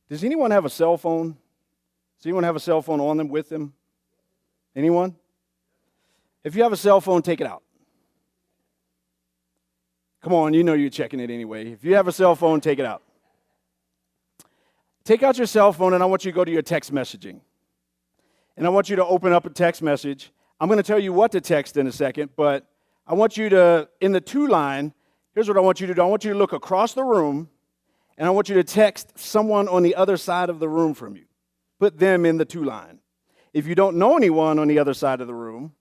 Does anyone have a cell phone? Does anyone have a cell phone on them, with them? Anyone? If you have a cell phone, take it out. Come on, you know you're checking it anyway. If you have a cell phone, take it out. Take out your cell phone, and I want you to go to your text messaging. And I want you to open up a text message. I'm going to tell you what to text in a second, but I want you to, in the to line, here's what I want you to do. I want you to look across the room, and I want you to text someone on the other side of the room from you. Put them in the to line. If you don't know anyone on the other side of the room,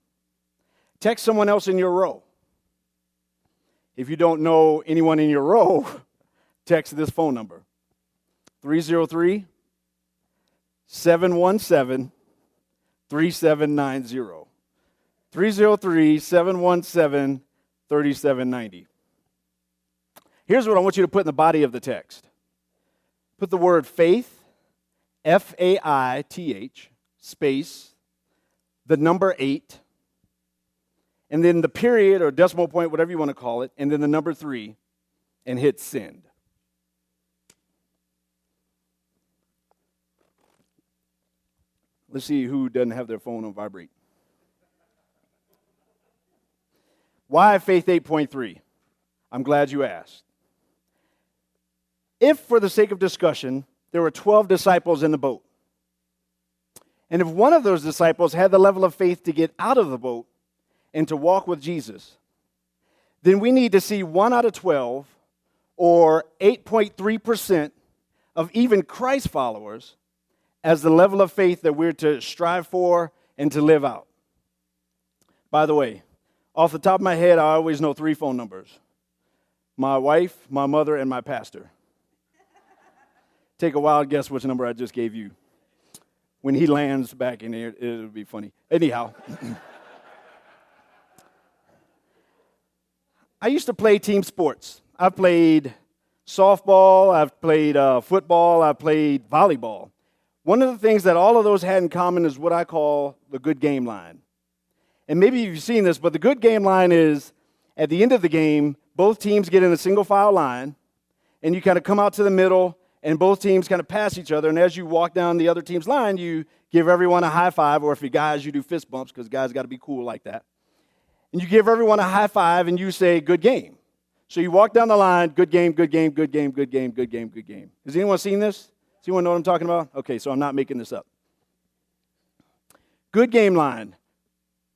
text someone else in your row. If you don't know anyone in your row, text this phone number, 303-717-3790. 303-717-3790. Here's what I want you to put in the body of the text. Put the word faith, F-A-I-T-H, space, the number 8, and then the period or decimal point, whatever you want to call it, and then the number 3, and hit send. Let's see who doesn't have their phone on vibrate. Why Faith 8.3? I'm glad you asked. If, for the sake of discussion, there were 12 disciples in the boat, and if one of those disciples had the level of faith to get out of the boat and to walk with Jesus, then we need to see 1 out of 12, or 8.3% of even Christ followers, as the level of faith that we're to strive for and to live out. By the way, off the top of my head, I always know 3 phone numbers. My wife, my mother, and my pastor. Take a wild guess which number I just gave you. When he lands back in here, it'll be funny. Anyhow. I used to play team sports. I played softball, I've played football, I played volleyball. One of the things that all of those had in common is what I call the good game line. And maybe you've seen this, but the good game line is at the end of the game, both teams get in a single file line, and you kind of come out to the middle, and both teams kind of pass each other. And as you walk down the other team's line, you give everyone a high five, or if you're guys, you do fist bumps because guys got to be cool like that. And you give everyone a high five, and you say, good game. So you walk down the line, good game, good game, good game, good game, good game, good game. Has anyone seen this? Does anyone know what I'm talking about? Okay, so I'm not making this up. Good game line.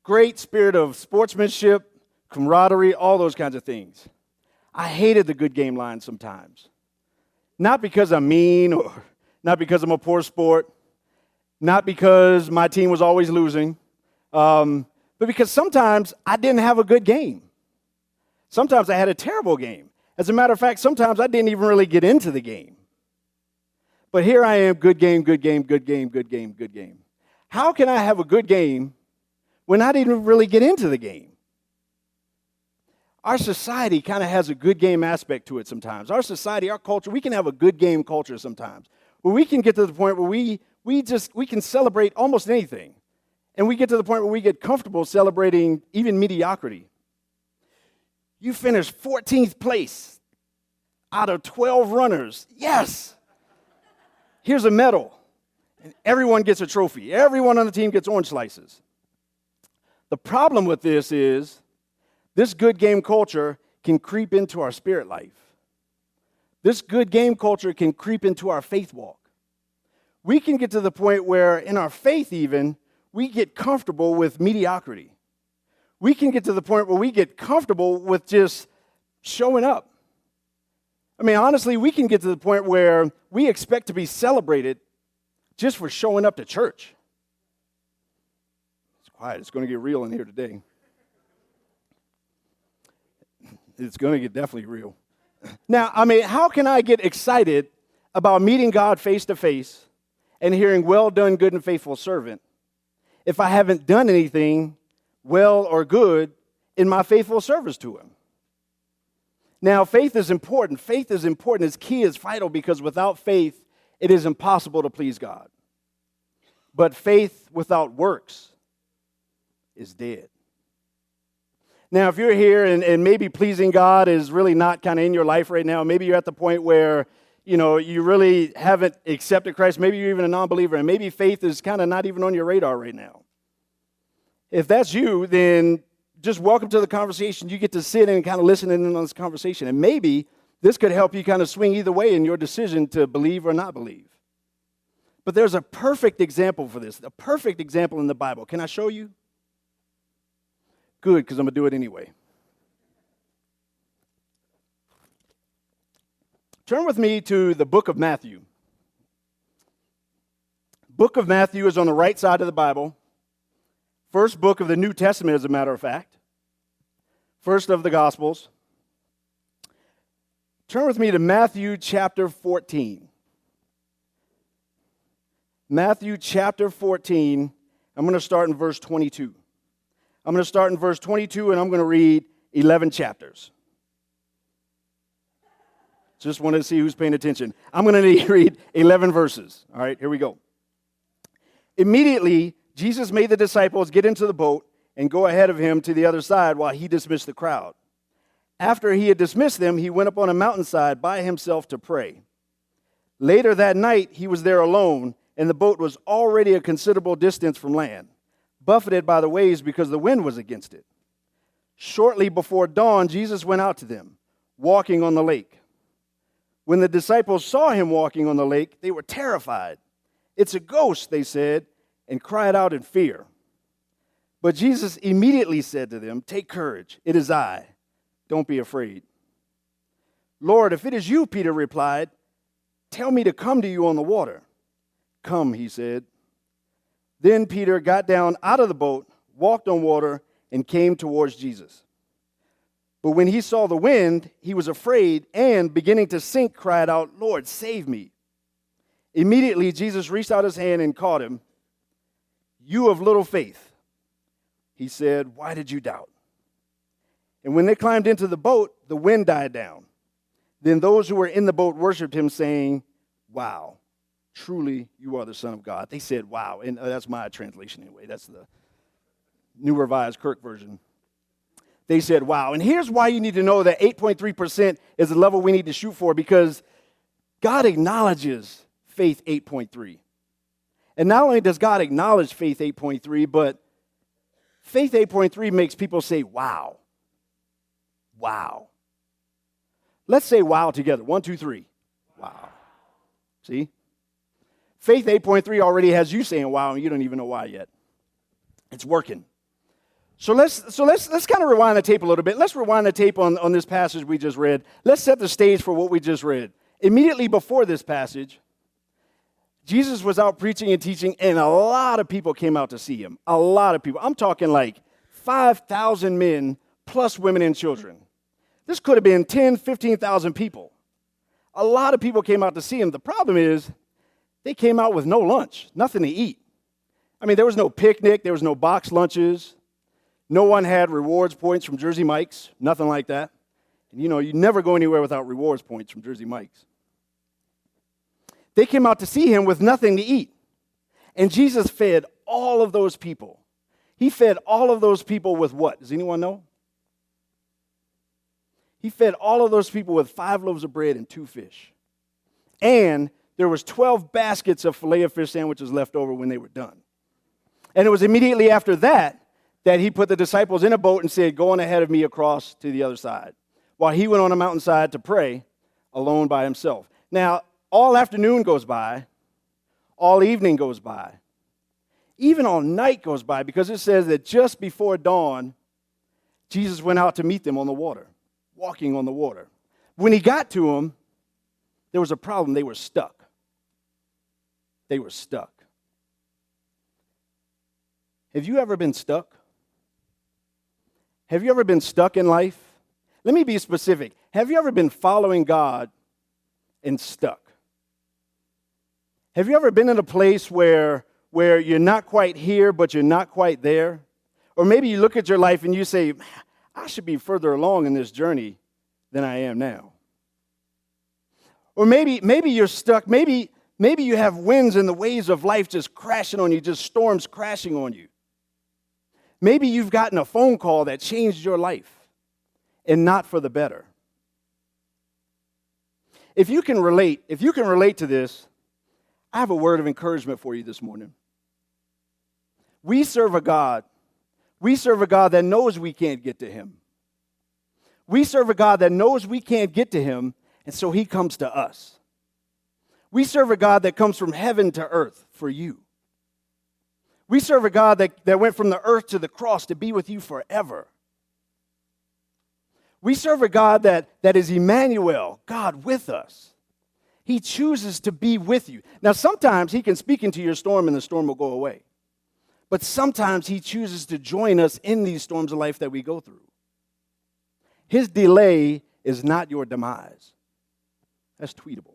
Great spirit of sportsmanship, camaraderie, all those kinds of things. I hated the good game line sometimes. Not because I'm mean, or not because I'm a poor sport, not because my team was always losing, but because sometimes I didn't have a good game. Sometimes I had a terrible game. As a matter of fact, sometimes I didn't even really get into the game. But here I am, good game, good game, good game, good game, good game. How can I have a good game when I didn't really get into the game? Our society kind of has a good game aspect to it sometimes. Our society, our culture, we can have a good game culture sometimes, where we can get to the point where we can celebrate almost anything. And we get to the point where we get comfortable celebrating even mediocrity. You finished 14th place out of 12 runners. Yes! Here's a medal. And everyone gets a trophy. Everyone on the team gets orange slices. The problem with this is this good game culture can creep into our spirit life. This good game culture can creep into our faith walk. We can get to the point where in our faith even, we get comfortable with mediocrity. We can get to the point where we get comfortable with just showing up. I mean, honestly, we can get to the point where we expect to be celebrated just for showing up to church. It's quiet. It's going to get real in here today. It's going to get definitely real. Now, I mean, how can I get excited about meeting God face to face and hearing, well done, good and faithful servant, if I haven't done anything well or good in my faithful service to him? Now, faith is important. Faith is important. It's key. It's vital, because without faith, it is impossible to please God. But faith without works is dead. Now, if you're here and maybe pleasing God is really not kind of in your life right now, maybe you're at the point where, you really haven't accepted Christ. Maybe you're even a non-believer, and maybe faith is kind of not even on your radar right now. If that's you, then just welcome to the conversation. You get to sit and kind of listen in on this conversation. And maybe this could help you kind of swing either way in your decision to believe or not believe. But there's a perfect example for this, a perfect example in the Bible. Can I show you? Good, because I'm going to do it anyway. Turn with me to the book of Matthew. Book of Matthew is on the right side of the Bible. First book of the New Testament, as a matter of fact. First of the Gospels. Turn with me to Matthew chapter 14. Matthew chapter 14, I'm going to start in verse 22. I'm going to start in verse 22, and I'm going to read 11 chapters. Just wanted to see who's paying attention. I'm going to read 11 verses. All right, here we go. Immediately, Jesus made the disciples get into the boat and go ahead of him to the other side while he dismissed the crowd. After he had dismissed them, he went up on a mountainside by himself to pray. Later that night, he was there alone, and the boat was already a considerable distance from land, buffeted by the waves because the wind was against it. Shortly before dawn, Jesus went out to them, walking on the lake. When the disciples saw him walking on the lake, they were terrified. "It's a ghost," they said, and cried out in fear. But Jesus immediately said to them, "Take courage, it is I. Don't be afraid." "Lord, if it is you," Peter replied, "tell me to come to you on the water." "Come," he said. Then Peter got down out of the boat, walked on water, and came towards Jesus. But when he saw the wind, he was afraid and, beginning to sink, cried out, "Lord, save me." Immediately Jesus reached out his hand and caught him. "You of little faith," he said, "why did you doubt?" And when they climbed into the boat, the wind died down. Then those who were in the boat worshiped him, saying, "Wow, truly you are the Son of God." They said, "Wow." And that's my translation anyway. That's the New Revised Kirk version. They said, "Wow." And here's why you need to know that 8.3% is the level we need to shoot for, because God acknowledges faith 8.3. And not only does God acknowledge faith 8.3, but faith 8.3 makes people say, "Wow." Wow. Let's say wow together. 1, 2, 3. Wow. See? Faith 8.3 already has you saying wow, and you don't even know why yet. It's working. So let's kind of rewind the tape a little bit. Let's rewind the tape on this passage we just read. Let's set the stage for what we just read. Immediately before this passage, Jesus was out preaching and teaching, and a lot of people came out to see him. A lot of people. I'm talking like 5,000 men plus women and children. This could have been 10, 15,000 people. A lot of people came out to see him. The problem is they came out with no lunch, nothing to eat. I mean, there was no picnic. There was no box lunches. No one had rewards points from Jersey Mike's, nothing like that. And you never go anywhere without rewards points from Jersey Mike's. They came out to see him with nothing to eat. And Jesus fed all of those people. He fed all of those people with what? Does anyone know? He fed all of those people with 5 loaves of bread and 2 fish. And there was 12 baskets of filet-o-fish sandwiches left over when they were done. And it was immediately after that he put the disciples in a boat and said, "Go on ahead of me across to the other side," while he went on a mountainside to pray alone by himself. Now, all afternoon goes by, all evening goes by, even all night goes by, because it says that just before dawn, Jesus went out to meet them on the water, walking on the water. When he got to them, there was a problem. They were stuck. They were stuck. Have you ever been stuck? Have you ever been stuck in life? Let me be specific. Have you ever been following God and stuck? Have you ever been in a place where you're not quite here, but you're not quite there? Or maybe you look at your life and you say, "I should be further along in this journey than I am now." Or maybe you're stuck. Maybe you have winds and the waves of life just crashing on you, just storms crashing on you. Maybe you've gotten a phone call that changed your life, and not for the better. if you can relate to this, I have a word of encouragement for you this morning. We serve a God that knows we can't get to him. We serve a God that knows we can't get to him, and so he comes to us. We serve a God that comes from heaven to earth for you. We serve a God that went from the earth to the cross to be with you forever. We serve a God that is Emmanuel, God with us. He chooses to be with you. Now, sometimes he can speak into your storm and the storm will go away. But sometimes he chooses to join us in these storms of life that we go through. His delay is not your demise. That's tweetable.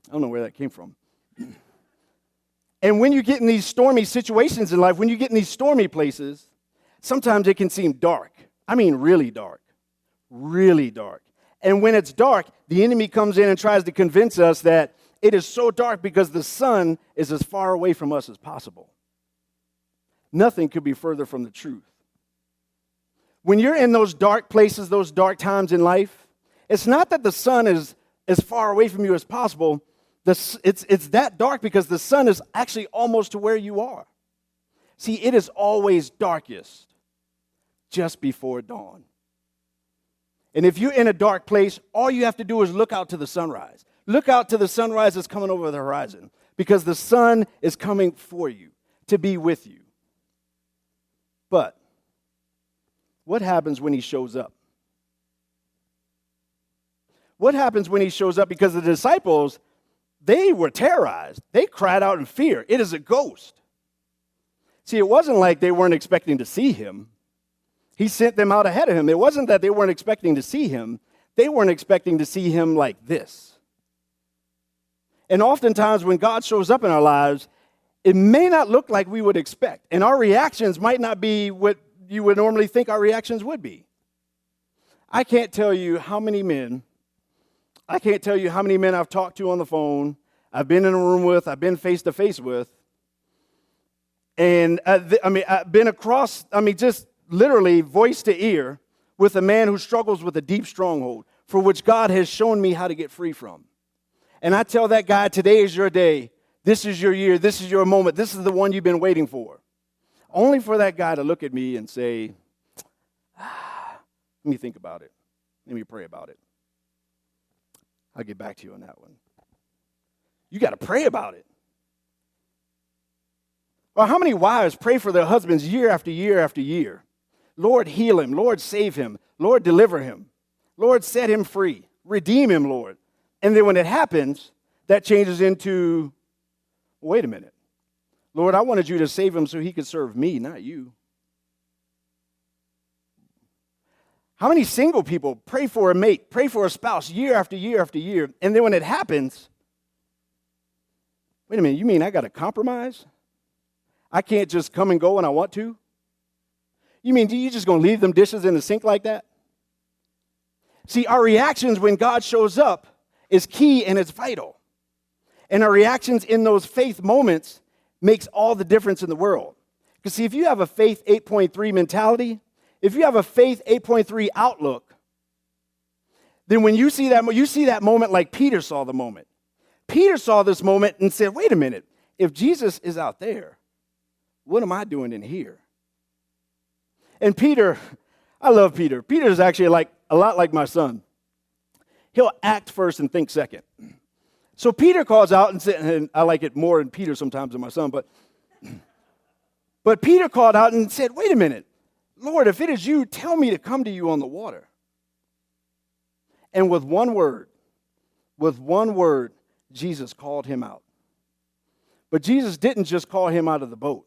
I don't know where that came from. And when you get in these stormy situations in life, when you get in these stormy places, sometimes it can seem dark. I mean, really dark. Really dark. And when it's dark, the enemy comes in and tries to convince us that it is so dark because the sun is as far away from us as possible. Nothing could be further from the truth. When you're in those dark places, those dark times in life, it's not that the sun is as far away from you as possible. It's that dark because the sun is actually almost to where you are. See, it is always darkest just before dawn. And if you're in a dark place, all you have to do is look out to the sunrise. Look out to the sunrise that's coming over the horizon because the sun is coming for you, to be with you. But what happens when he shows up? What happens when he shows up? Because the disciples, they were terrorized. They cried out in fear. It is a ghost. See, it wasn't like they weren't expecting to see him. He sent them out ahead of him. It wasn't that they weren't expecting to see him. They weren't expecting to see him like this. And oftentimes when God shows up in our lives, it may not look like we would expect. And our reactions might not be what you would normally think our reactions would be. I can't tell you how many men I've talked to on the phone, I've been in a room with, I've been face to face with. And I've been across, just literally voice to ear with a man who struggles with a deep stronghold for which God has shown me how to get free from. And I tell that guy, today is your day. This is your year. This is your moment. This is the one you've been waiting for. Only for that guy to look at me and say, let me think about it. Let me pray about it. I'll get back to you on that one. You got to pray about it. Well, how many wives pray for their husbands year after year after year? Lord, heal him. Lord, save him. Lord, deliver him. Lord, set him free. Redeem him, Lord. And then when it happens, that changes into, wait a minute. Lord, I wanted you to save him so he could serve me, not you. How many single people pray for a mate, pray for a spouse year after year after year, and then when it happens, wait a minute, you mean I got to compromise? I can't just come and go when I want to? You mean you just going to leave them dishes in the sink like that? See, our reactions when God shows up is key and it's vital. And our reactions in those faith moments makes all the difference in the world. Because see, if you have a faith 8.3 mentality, if you have a faith 8.3 outlook, then when you see that moment like Peter saw the moment. Peter saw this moment and said, wait a minute, if Jesus is out there, what am I doing in here? And Peter, I love Peter. Peter is actually a lot like my son. He'll act first and think second. So Peter calls out and said, and I like it more in Peter sometimes than my son, but Peter called out and said, wait a minute, Lord, if it is you, tell me to come to you on the water. And with one word, Jesus called him out. But Jesus didn't just call him out of the boat.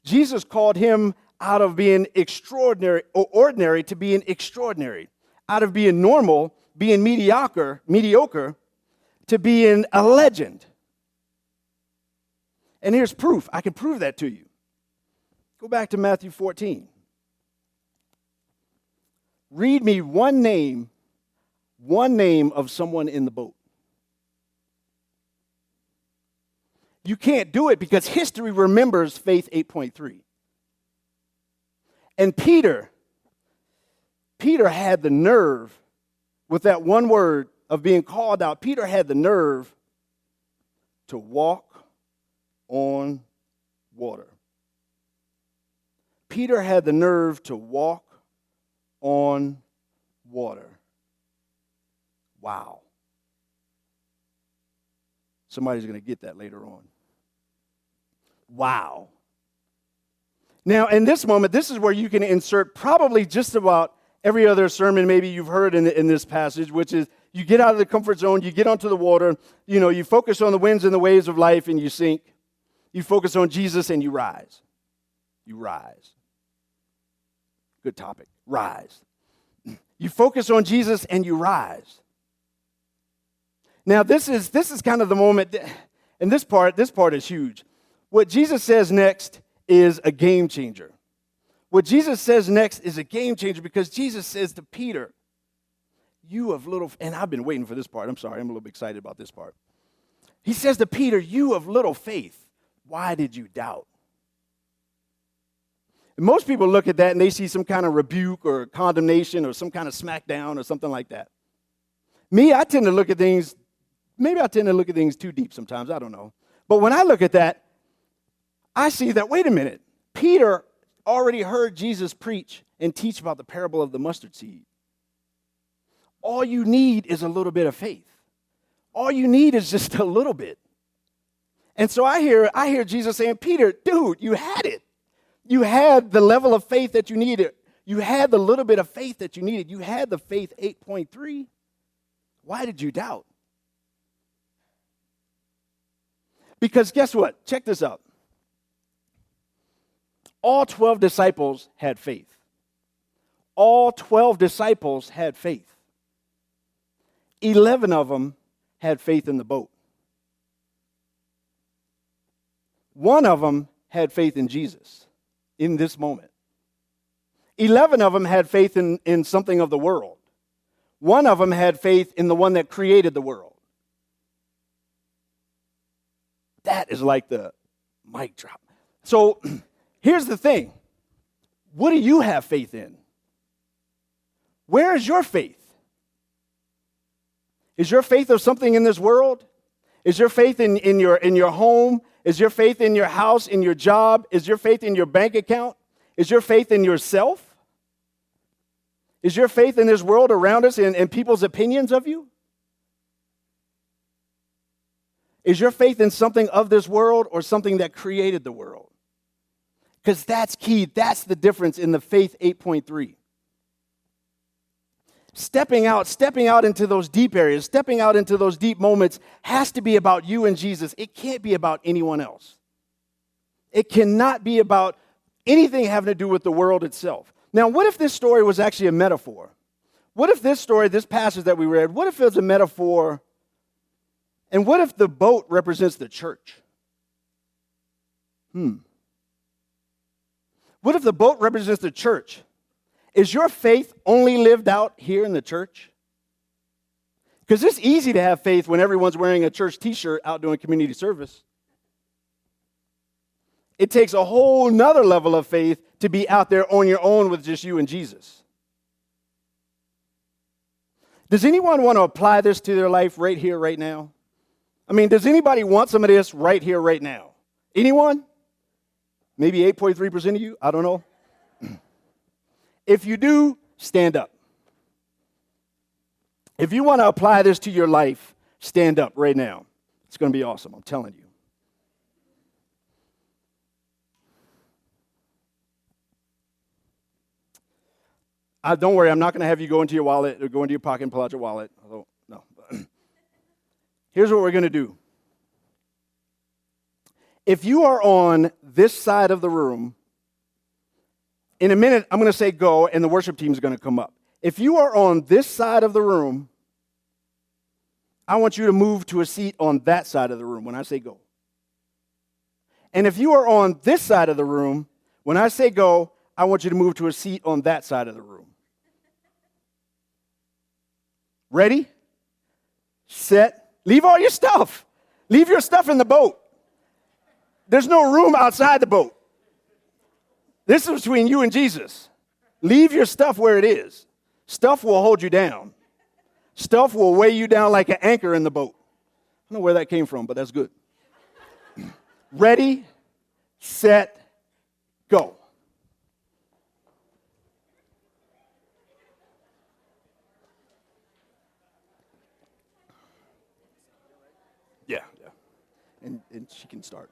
Jesus called him out of being extraordinary or ordinary to being extraordinary, out of being normal, being mediocre, to being a legend. And here's proof. I can prove that to you. Go back to Matthew 14. Read me one name of someone in the boat. You can't do it because history remembers faith 8.3. And Peter had the nerve with that one word of being called out, Peter had the nerve to walk on water. Peter had the nerve to walk on water. Wow. Somebody's going to get that later on. Wow. Now, in this moment, this is where you can insert probably just about every other sermon maybe you've heard in this passage, which is you get out of the comfort zone, you get onto the water, you focus on the winds and the waves of life and you sink. You focus on Jesus and you rise. You rise. Good topic. Rise. You focus on Jesus and you rise. Now, this is kind of the moment, and this part is huge. What Jesus says next is a game changer. What Jesus says next is a game changer because Jesus says to Peter, you of little, and I've been waiting for this part. I'm sorry, I'm a little bit excited about this part. He says to Peter, you of little faith, why did you doubt? And most people look at that and they see some kind of rebuke or condemnation or some kind of smackdown or something like that. Me, I tend to look at things too deep sometimes, I don't know. But when I look at that, I see that, wait a minute, Peter already heard Jesus preach and teach about the parable of the mustard seed. All you need is a little bit of faith. All you need is just a little bit. And so I hear Jesus saying, Peter, dude, you had it. You had the level of faith that you needed. You had the little bit of faith that you needed. You had the faith 8.3. Why did you doubt? Because guess what? Check this out. All 12 disciples had faith. All 12 disciples had faith. 11 of them had faith in the boat. One of them had faith in Jesus in this moment. 11 of them had faith in something of the world. One of them had faith in the one that created the world. That is like the mic drop. So here's the thing. What do you have faith in? Where is your faith? Is your faith of something in this world? Is your faith in your home? Is your faith in your house, in your job? Is your faith in your bank account? Is your faith in yourself? Is your faith in this world around us and people's opinions of you? Is your faith in something of this world or something that created the world? Because that's key. That's the difference in the faith 8.3. Stepping out into those deep areas, stepping out into those deep moments has to be about you and Jesus. It can't be about anyone else. It cannot be about anything having to do with the world itself. Now, what if this story was actually a metaphor? What if this story, this passage that we read, what if it was a metaphor? And what if the boat represents the church? What if the boat represents the church? Is your faith only lived out here in the church? Because it's easy to have faith when everyone's wearing a church t-shirt out doing community service. It takes a whole nother level of faith to be out there on your own with just you and Jesus. Does anyone want to apply this to their life right here, right now? I mean, does anybody want some of this right here, right now? Anyone? Maybe 8.3% of you? I don't know. If you do, stand up. If you want to apply this to your life, stand up right now. It's going to be awesome, I'm telling you. Don't worry, I'm not going to have you go into your wallet or go into your pocket and pull out your wallet. Although, no. Here's what we're going to do. If you are on this side of the room, in a minute, I'm going to say go, and the worship team is going to come up. If you are on this side of the room, I want you to move to a seat on that side of the room when I say go. And if you are on this side of the room, when I say go, I want you to move to a seat on that side of the room. Ready? Set. Leave all your stuff. Leave your stuff in the boat. There's no room outside the boat. This is between you and Jesus. Leave your stuff where it is. Stuff will hold you down. Stealth will weigh you down like an anchor in the boat. I don't know where that came from, but that's good. Ready, set, go. Yeah. And she can start.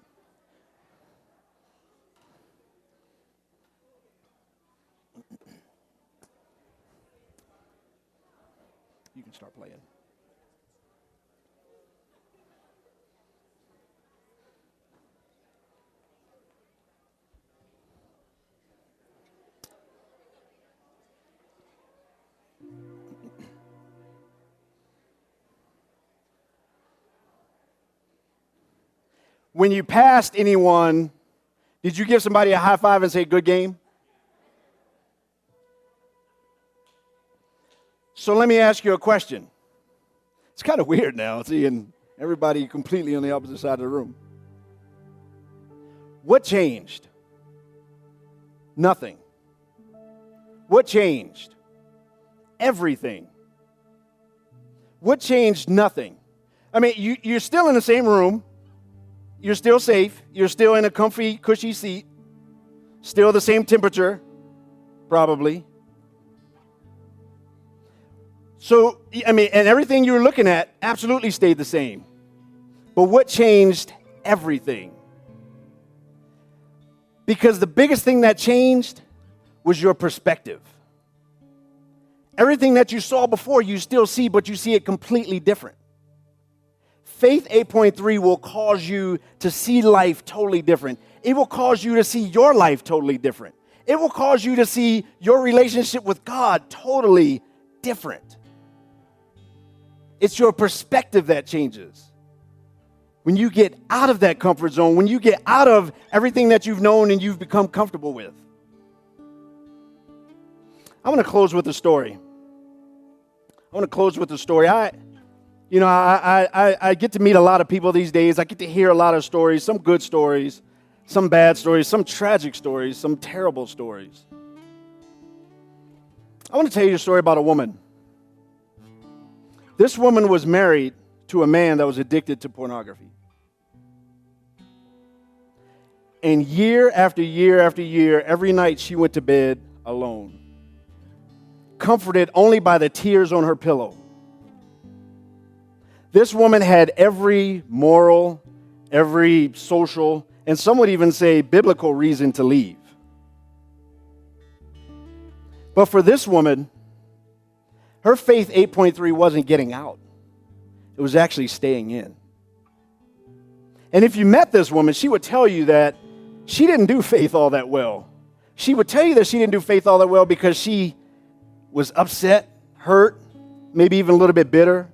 You can start playing. When you passed anyone, did you give somebody a high five and say, good game? So let me ask you a question. It's kind of weird now, seeing everybody completely on the opposite side of the room. What changed? Nothing. What changed? Everything. What changed? Nothing. I mean, you're still in the same room. You're still safe. You're still in a comfy, cushy seat. Still the same temperature, probably. So, I mean, and everything you were looking at absolutely stayed the same. But what changed? Everything. Because the biggest thing that changed was your perspective. Everything that you saw before, you still see, but you see it completely different. Faith 8.3 will cause you to see life totally different. It will cause you to see your life totally different. It will cause you to see your relationship with God totally different. It's your perspective that changes. When you get out of that comfort zone, when you get out of everything that you've known and you've become comfortable with. I want to close with a story. I get to meet a lot of people these days. I get to hear a lot of stories, some good stories, some bad stories, some tragic stories, some terrible stories. I want to tell you a story about a woman. This woman was married to a man that was addicted to pornography. And year after year after year, every night she went to bed alone, comforted only by the tears on her pillow. This woman had every moral, every social, and some would even say biblical reason to leave. But for this woman, her faith 8.3 wasn't getting out. It was actually staying in. And if you met this woman, she would tell you that she didn't do faith all that well. She would tell you that she didn't do faith all that well because she was upset, hurt, maybe even a little bit bitter.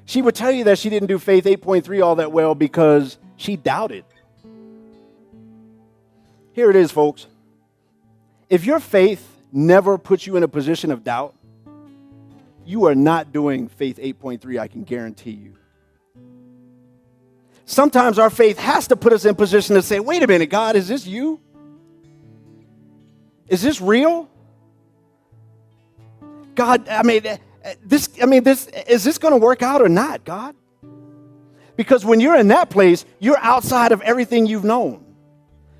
She would tell you that she didn't do faith 8.3 all that well because she doubted. Here it is, folks. If your faith never puts you in a position of doubt, you are not doing faith 8.3, I can guarantee you. Sometimes our faith has to put us in position to say, wait a minute, God, is this you? Is this real? God, is this going to work out or not, God? Because when you're in that place, you're outside of everything you've known.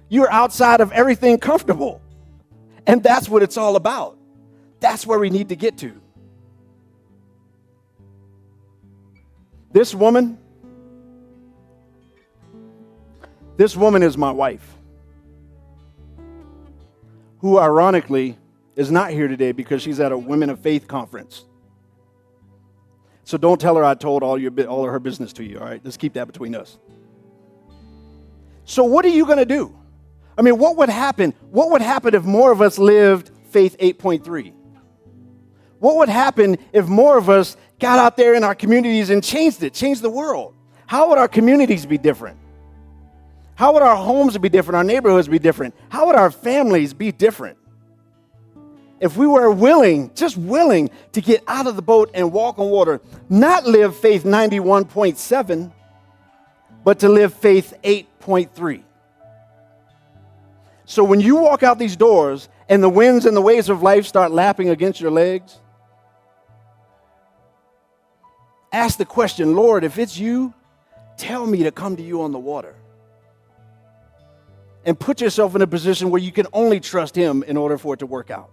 You're outside of everything comfortable. And that's what it's all about. That's where we need to get to. This woman is my wife, who ironically is not here today because she's at a Women of Faith conference. So don't tell her I told all of her business to you, all right? Let's keep that between us. So what are you going to do? I mean, what would happen? What would happen if more of us lived faith 8.3? What would happen if more of us got out there in our communities and changed the world? How would our communities be different? How would our homes be different? Our neighborhoods be different? How would our families be different? If we were just willing to get out of the boat and walk on water, not live faith 91.7, but to live faith 8.3. So when you walk out these doors and the winds and the waves of life start lapping against your legs, Ask the question, Lord, if it's you, tell me to come to you on the water. And put yourself in a position where you can only trust him in order for it to work out.